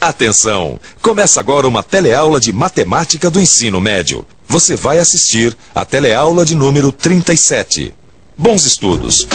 Atenção! Começa agora uma teleaula de matemática do ensino médio. Você vai assistir a teleaula de número 37. Bons estudos!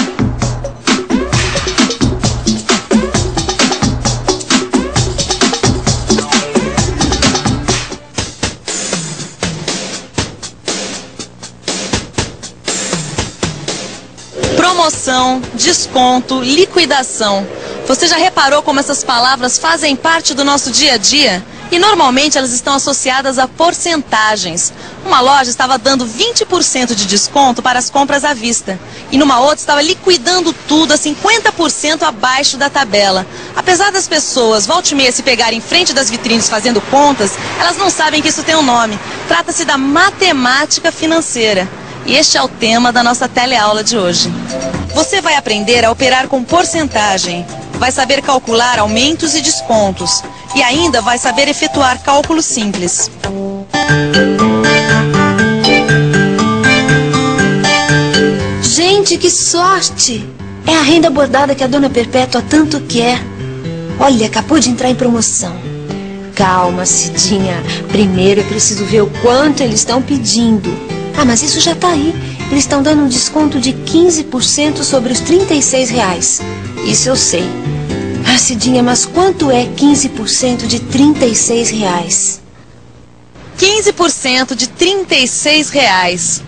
Promoção, desconto, liquidação. Você já reparou como essas palavras fazem parte do nosso dia a dia? E normalmente elas estão associadas a porcentagens. Uma loja estava dando 20% de desconto para as compras à vista. E numa outra estava liquidando tudo a 50% abaixo da tabela. Apesar das pessoas volta e meia se pegarem em frente das vitrines fazendo contas, elas não sabem que isso tem um nome. Trata-se da matemática financeira. E este é o tema da nossa teleaula de hoje. Você vai aprender a operar com porcentagem, vai saber calcular aumentos e descontos e ainda vai saber efetuar cálculos simples. Gente, que sorte! É a renda bordada que a dona Perpétua tanto quer. Olha, acabou de entrar em promoção. Calma, Cidinha. Primeiro é preciso ver o quanto eles estão pedindo. Ah, mas isso já tá aí. Eles estão dando um desconto de 15% sobre os R$36. Isso eu sei. Ah, Cidinha, mas quanto é 15% de R$36? 15% de R$36.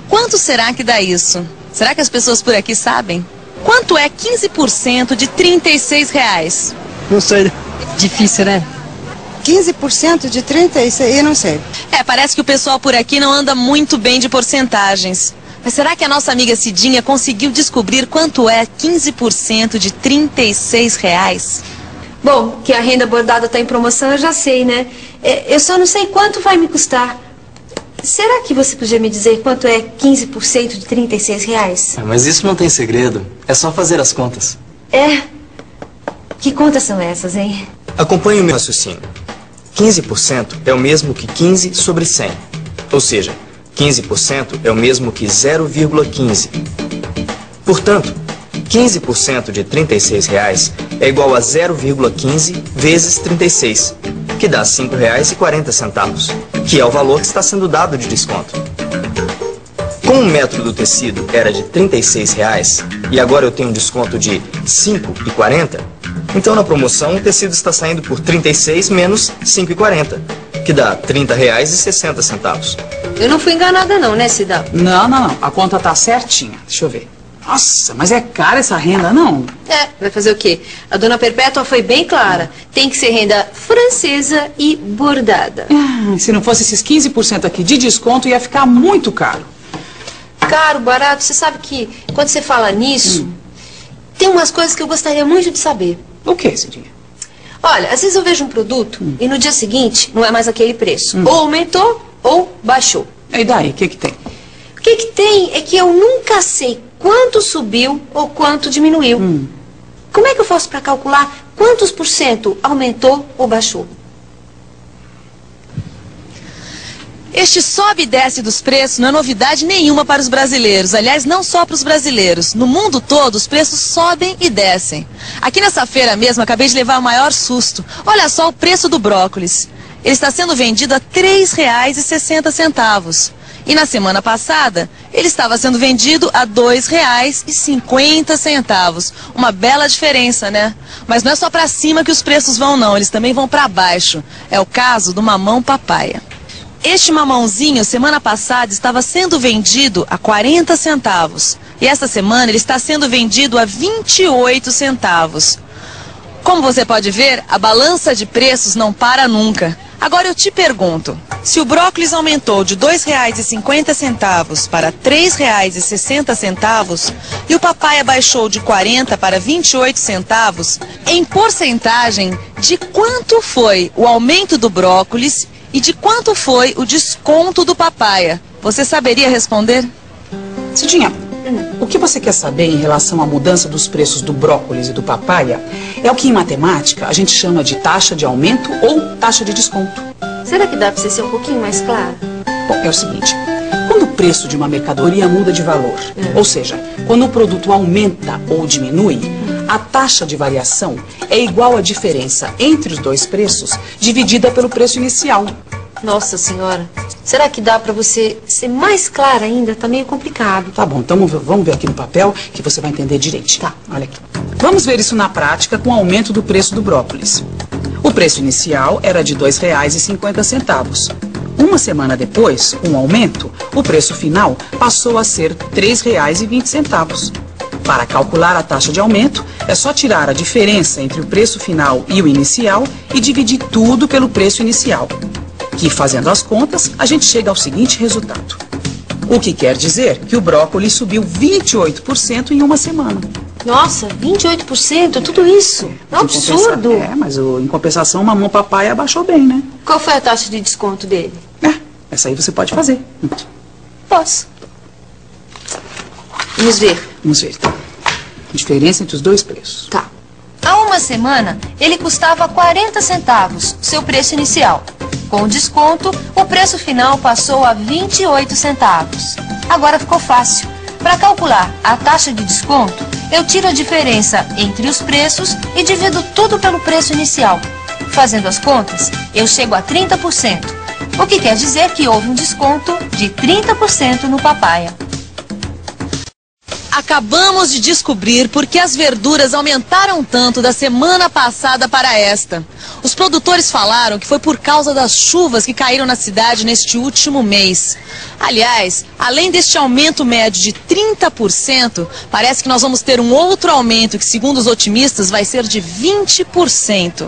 Quanto será que dá isso? Será que as pessoas por aqui sabem? Quanto é 15% de R$36? Não sei. Difícil, né? 15% de 36, eu não sei. Parece que o pessoal por aqui não anda muito bem de porcentagens. Mas será que a nossa amiga Cidinha conseguiu descobrir quanto é 15% de R$36? Bom, que a renda bordada está em promoção eu já sei, né? Eu só não sei quanto vai me custar. Será que você podia me dizer quanto é 15% de R$36? Mas isso não tem segredo. É só fazer as contas. É? Que contas são essas, hein? Acompanhe o meu raciocínio. 15% é o mesmo que 15 sobre 100. Ou seja, 15% é o mesmo que 0,15. Portanto, 15% de R$36 é igual a 0,15 vezes 36, que dá R$5,40, que é o valor que está sendo dado de desconto. Como o metro do tecido era de R$36 e agora eu tenho um desconto de R$5,40, então na promoção o tecido está saindo por 36 menos 5,40, que dá R$30,60. Eu não fui enganada não, né, Cidão? Não. A conta tá certinha. Deixa eu ver. Nossa, mas é cara essa renda, não? Vai fazer o quê? A dona Perpétua foi bem clara. Tem que ser renda francesa e bordada. Se não fosse esses 15% aqui de desconto, ia ficar muito caro. Caro, barato, você sabe que quando você fala nisso, tem umas coisas que eu gostaria muito de saber. O que, Cidinha? Olha, às vezes eu vejo um produto e no dia seguinte não é mais aquele preço. Ou aumentou ou baixou. E daí, o que tem? O que tem é que eu nunca sei quanto subiu ou quanto diminuiu. Como é que eu faço para calcular quantos por cento aumentou ou baixou? Este sobe e desce dos preços não é novidade nenhuma para os brasileiros. Aliás, não só para os brasileiros. No mundo todo, os preços sobem e descem. Aqui nessa feira mesmo, acabei de levar o maior susto. Olha só o preço do brócolis. Ele está sendo vendido a R$3,60. E na semana passada, ele estava sendo vendido a R$2,50. Uma bela diferença, né? Mas não é só para cima que os preços vão, não. Eles também vão para baixo. É o caso do mamão papaya. Este mamãozinho, semana passada, estava sendo vendido a 40 centavos. E esta semana ele está sendo vendido a 28 centavos. Como você pode ver, a balança de preços não para nunca. Agora eu te pergunto, se o brócolis aumentou de R$2,50 para R$3,60 e o papaya baixou de 40 para 28 centavos, em porcentagem, de quanto foi o aumento do brócolis e de quanto foi o desconto do papaya? Você saberia responder? Cidinha, o que você quer saber em relação à mudança dos preços do brócolis e do papaya é o que em matemática a gente chama de taxa de aumento ou taxa de desconto. Será que dá para você ser um pouquinho mais claro? Bom, é o seguinte, quando o preço de uma mercadoria muda de valor, ou seja, quando o produto aumenta ou diminui, A taxa de variação é igual à diferença entre os dois preços dividida pelo preço inicial. Nossa senhora, será que dá pra você ser mais clara ainda? Tá meio complicado. Tá bom, então vamos ver aqui no papel que você vai entender direitinho. Tá. Olha aqui. Vamos ver isso na prática com o aumento do preço do brócolis. O preço inicial era de R$ 2,50. Uma semana depois, com o aumento, o preço final passou a ser R$ 3,20. Para calcular a taxa de aumento, é só tirar a diferença entre o preço final e o inicial e dividir tudo pelo preço inicial. Que, fazendo as contas, a gente chega ao seguinte resultado. O que quer dizer que o brócolis subiu 28% em uma semana. Nossa, 28%? Tudo isso? É um absurdo. Mas em compensação, o mamão papai abaixou bem, né? Qual foi a taxa de desconto dele? Essa aí você pode fazer. Posso. Vamos ver. Vamos ver, então. Diferença entre os dois preços. Tá. Há uma semana, ele custava 40 centavos, seu preço inicial. Com o desconto, o preço final passou a 28 centavos. Agora ficou fácil. Para calcular a taxa de desconto, eu tiro a diferença entre os preços e divido tudo pelo preço inicial. Fazendo as contas, eu chego a 30%, o que quer dizer que houve um desconto de 30% no papaya. Acabamos de descobrir por que as verduras aumentaram tanto da semana passada para esta. Os produtores falaram que foi por causa das chuvas que caíram na cidade neste último mês. Aliás, além deste aumento médio de 30%, parece que nós vamos ter um outro aumento que, segundo os otimistas, vai ser de 20%.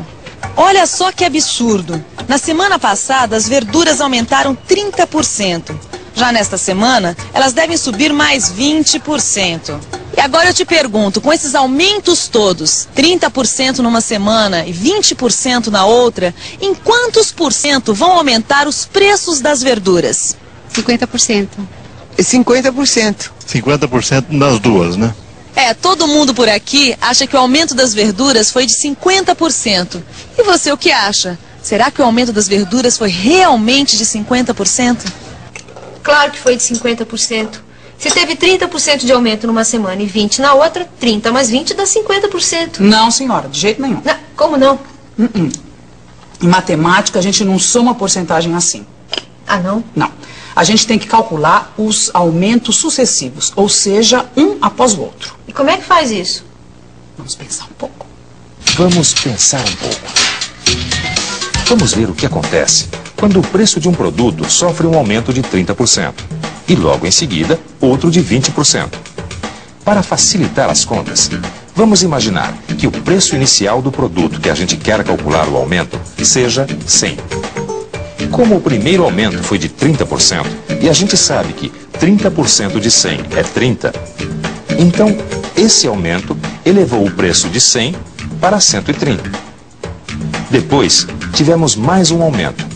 Olha só que absurdo. Na semana passada, as verduras aumentaram 30%. Já nesta semana, elas devem subir mais 20%. E agora eu te pergunto, com esses aumentos todos, 30% numa semana e 20% na outra, em quantos por cento vão aumentar os preços das verduras? 50%. 50%. 50% nas duas, né? Todo mundo por aqui acha que o aumento das verduras foi de 50%. E você o que acha? Será que o aumento das verduras foi realmente de 50%? Claro que foi de 50%. Se teve 30% de aumento numa semana e 20% na outra, 30 mais 20 dá 50%. Não, senhora, de jeito nenhum. Não, como não? Em matemática, a gente não soma porcentagem assim. Ah, não? Não. A gente tem que calcular os aumentos sucessivos, ou seja, um após o outro. E como é que faz isso? Vamos pensar um pouco. Vamos pensar um pouco. Vamos ver o que acontece quando o preço de um produto sofre um aumento de 30% e logo em seguida outro de 20%. Para facilitar as contas, vamos imaginar que o preço inicial do produto que a gente quer calcular o aumento seja 100. Como o primeiro aumento foi de 30% e a gente sabe que 30% de 100 é 30, então esse aumento elevou o preço de 100 para 130. Depois, tivemos mais um aumento,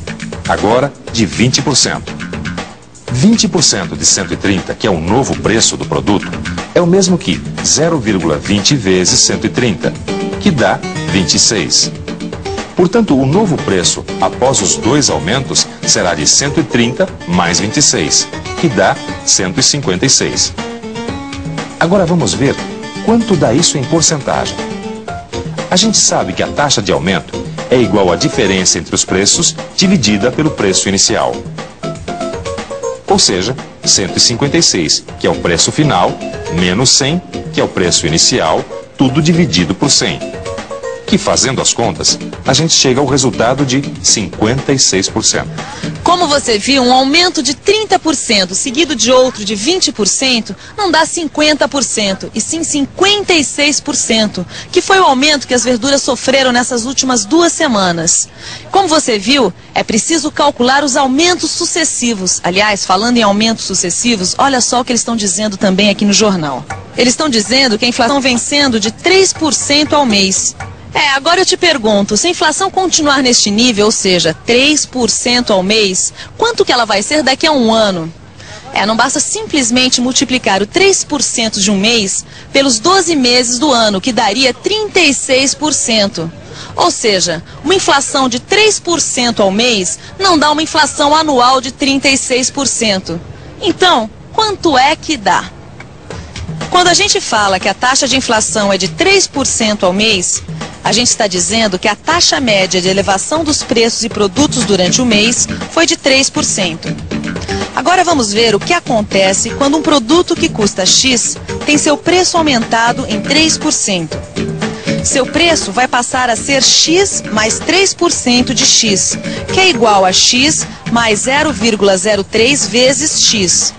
agora de 20%. 20% de 130, que é o novo preço do produto, é o mesmo que 0,20 vezes 130, que dá 26. Portanto, o novo preço, após os dois aumentos, será de 130 mais 26, que dá 156. Agora vamos ver quanto dá isso em porcentagem. A gente sabe que a taxa de aumento é igual à diferença entre os preços dividida pelo preço inicial. Ou seja, 156, que é o preço final, menos 100, que é o preço inicial, tudo dividido por 100. Que, fazendo as contas, a gente chega ao resultado de 56%. Como você viu, um aumento de 30% seguido de outro de 20% não dá 50%, e sim 56%, que foi o aumento que as verduras sofreram nessas últimas 2 semanas. Como você viu, é preciso calcular os aumentos sucessivos. Aliás, falando em aumentos sucessivos, olha só o que eles estão dizendo também aqui no jornal. Eles estão dizendo que a inflação vem sendo de 3% ao mês. Agora eu te pergunto, se a inflação continuar neste nível, ou seja, 3% ao mês, quanto que ela vai ser daqui a um ano? Não basta simplesmente multiplicar o 3% de um mês pelos 12 meses do ano, que daria 36%. Ou seja, uma inflação de 3% ao mês não dá uma inflação anual de 36%. Então, quanto é que dá? Quando a gente fala que a taxa de inflação é de 3% ao mês, a gente está dizendo que a taxa média de elevação dos preços e produtos durante o mês foi de 3%. Agora vamos ver o que acontece quando um produto que custa X tem seu preço aumentado em 3%. Seu preço vai passar a ser X mais 3% de X, que é igual a X mais 0,03 vezes X.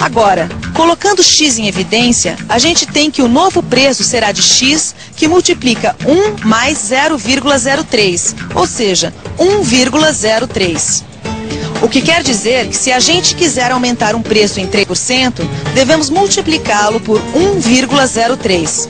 Agora, colocando X em evidência, a gente tem que o novo preço será de X, que multiplica 1 mais 0,03, ou seja, 1,03. O que quer dizer que se a gente quiser aumentar um preço em 3%, devemos multiplicá-lo por 1,03.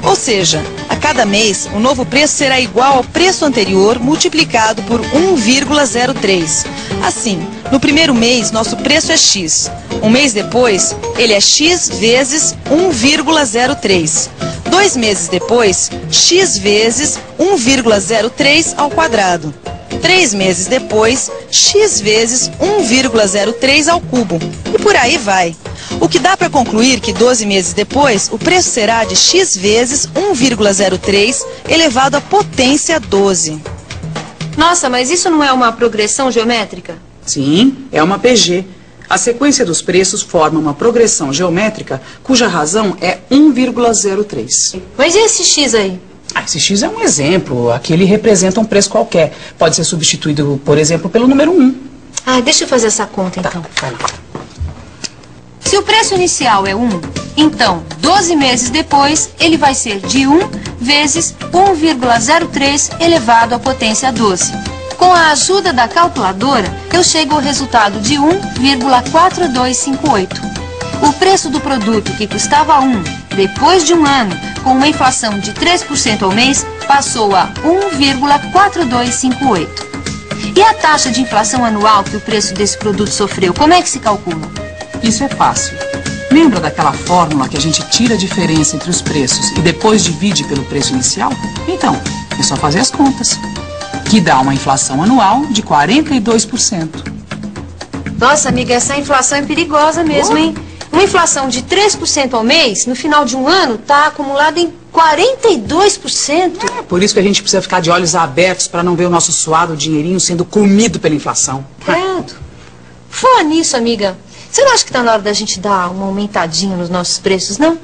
Ou seja, a cada mês, o novo preço será igual ao preço anterior multiplicado por 1,03. Assim, no primeiro mês, nosso preço é X. Um mês depois, ele é X vezes 1,03. 2 meses depois, X vezes 1,03 ao quadrado. 3 meses depois, X vezes 1,03 ao cubo. E por aí vai. O que dá para concluir que 12 meses depois, o preço será de X vezes 1,03 elevado à potência 12. Nossa, mas isso não é uma progressão geométrica? Sim, é uma PG. A sequência dos preços forma uma progressão geométrica cuja razão é 1,03. Mas e esse X aí? Esse X é um exemplo. Aqui ele representa um preço qualquer. Pode ser substituído, por exemplo, pelo número 1. Deixa eu fazer essa conta então. Vai lá. Se o preço inicial é 1, então 12 meses depois ele vai ser de 1 vezes 1,03 elevado à potência 12. Com a ajuda da calculadora, eu chego ao resultado de 1,4258. O preço do produto que custava 1, depois de um ano, com uma inflação de 3% ao mês, passou a 1,4258. E a taxa de inflação anual que o preço desse produto sofreu, como é que se calcula? Isso é fácil. Lembra daquela fórmula que a gente tira a diferença entre os preços e depois divide pelo preço inicial? Então, é só fazer as contas, que dá uma inflação anual de 42%. Nossa, amiga, essa inflação é perigosa mesmo, hein? Uma inflação de 3% ao mês, no final de um ano, está acumulada em 42%. Por isso que a gente precisa ficar de olhos abertos para não ver o nosso suado dinheirinho sendo comido pela inflação. Credo. Fala nisso, amiga. Você não acha que está na hora da gente dar uma aumentadinha nos nossos preços, não?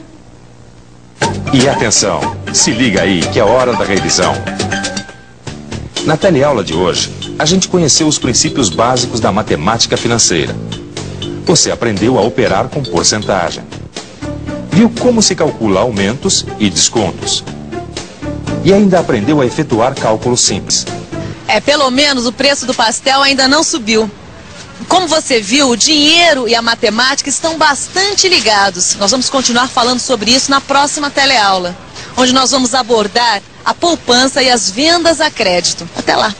E atenção, se liga aí que é hora da revisão. Na teleaula de hoje, a gente conheceu os princípios básicos da matemática financeira. Você aprendeu a operar com porcentagem. Viu como se calcula aumentos e descontos. E ainda aprendeu a efetuar cálculos simples. Pelo menos o preço do pastel ainda não subiu. Como você viu, o dinheiro e a matemática estão bastante ligados. Nós vamos continuar falando sobre isso na próxima teleaula, onde nós vamos abordar a poupança e as vendas a crédito. Até lá!